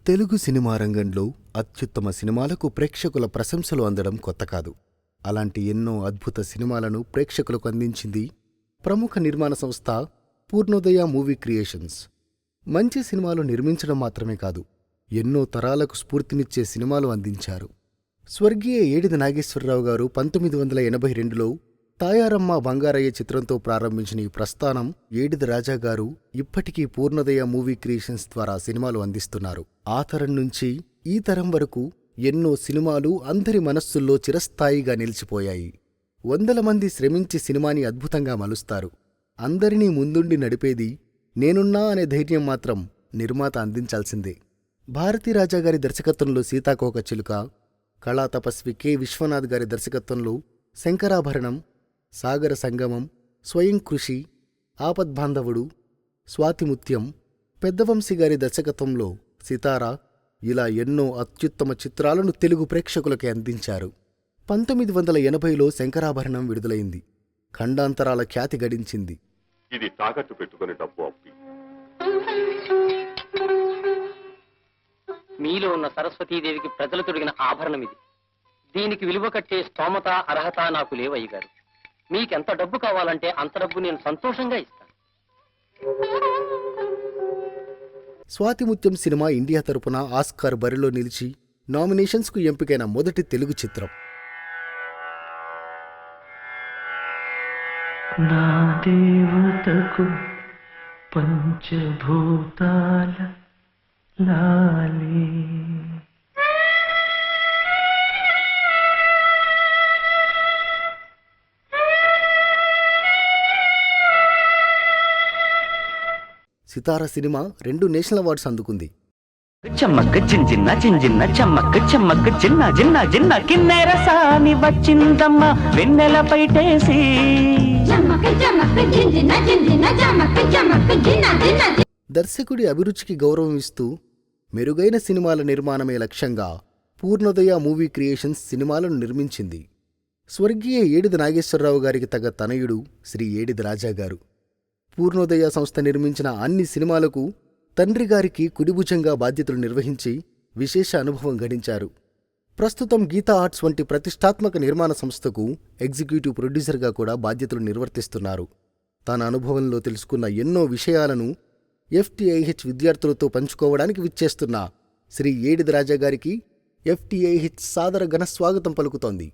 Telugu cinema రంగంలో అత్యుత్తమ సినిమాలకు ప్రేక్షకుల ప్రశంసలు అందడం కొత్త కాదు. అలాంటి ఎన్నో అద్భుత సినిమాలను ప్రేక్షకులకు అందించింది ప్రముఖ నిర్మాణ సంస్థ పూర్ణోదయ మూవీ క్రియేషన్స్. మంచి సినిమాలు నిర్మించడం మాత్రమే కాదు, ఎన్నో తరాలకు స్ఫూర్తినిచ్చే సినిమాలు అందించారు. స్వర్గీయ ఏడిది నాగేశ్వరరావు గారు 1982లో తాయారమ్మ బంగారయ్య చిత్రంతో ప్రారంభించిన ఈ ప్రస్థానం ఏడిది రాజాగారు ఇప్పటికీ పూర్ణోదయ మూవీ క్రియేషన్స్ ద్వారా సినిమాలు అందిస్తున్నారు. ఆ తరం నుంచి ఈ తరం వరకు ఎన్నో సినిమాలు అందరి మనస్సుల్లో చిరస్థాయిగా నిలిచిపోయాయి. వందల మంది శ్రమించి సినిమాని అద్భుతంగా మలుస్తారు. అందరినీ ముందుండి నడిపేది నేనున్నా అనే ధైర్యం మాత్రం నిర్మాత అందించాల్సిందే. భారతీరాజాగారి దర్శకత్వంలో సీతాకోకచిలుక, కళాతపస్వి కె విశ్వనాథ్ గారి దర్శకత్వంలో శంకరాభరణం, సాగర సంగమం, స్వయం కృషి, ఆపద్బాంధవుడు, స్వాతిముత్యం, పెద్దవంశీగారి దర్శకత్వంలో సితారా ఇలా ఎన్నో అత్యుత్తమ చిత్రాలను తెలుగు ప్రేక్షకులకి అందించారు. 1980లో శంకరాభరణం విడుదలైంది. ఖండాంతరాల ఖ్యాతి గడించింది. ఇది తాకట్టు పెట్టుకుని డబ్బు అప్పి. మీలో ఉన్న సరస్వతీదేవికి ప్రజలు తొడిగిన ఆభరణం ఇది. దీనికి విలువ కట్టే స్తోమత, అర్హత నాకు లేవయ్యగారు. మీకెంత డబ్బు కావాలంటే అంత డబ్బు నేను సంతోషంగా ఇస్తాను. స్వాతిముత్యం సినిమా ఇండియా తరపున ఆస్కార్ బరిలో నిలిచి నామినేషన్స్కు ఎంపికైన మొదటి తెలుగు చిత్రం. నా దేవతకు పంచభూతాల లాలి సితారా సినిమా 2 నేషనల్ అవార్డ్స్ అందుకుంది. చెమ్మక్క చింజిన్న చింజిన్న చెమ్మక్క చెమ్మక్క చిన్న జిన్న జిన్న కిన్నెర సాని వచ్చిందమ్మ వెన్నెల పైటేసి. దర్శకుడి అభిరుచికి గౌరవం ఇస్తూ మెరుగైన సినిమాల నిర్మాణమే లక్ష్యంగా పూర్ణోదయ మూవీ క్రియేషన్స్ సినిమాలను నిర్మించింది. స్వర్గీయ ఏడిది నాగేశ్వరరావు గారికి తగ్గ తనయుడు శ్రీ ఏడిది రాజాగారు. పూర్ణోదయ సంస్థ నిర్మించిన అన్ని సినిమాలకు తండ్రిగారికి కుడిభుజంగా బాధ్యతలు నిర్వహించి విశేష అనుభవం గడించారు. ప్రస్తుతం గీతా ఆర్ట్స్ వంటి ప్రతిష్టాత్మక నిర్మాణ సంస్థకు ఎగ్జిక్యూటివ్ ప్రొడ్యూసర్గా కూడా బాధ్యతలు నిర్వర్తిస్తున్నారు. తన అనుభవంలో తెలుసుకున్న ఎన్నో విషయాలను FTIH విద్యార్థులతో పంచుకోవడానికి విచ్చేస్తున్న శ్రీ ఏడిది రాజాగారికి FTIH సాదర ఘన స్వాగతం పలుకుతోంది.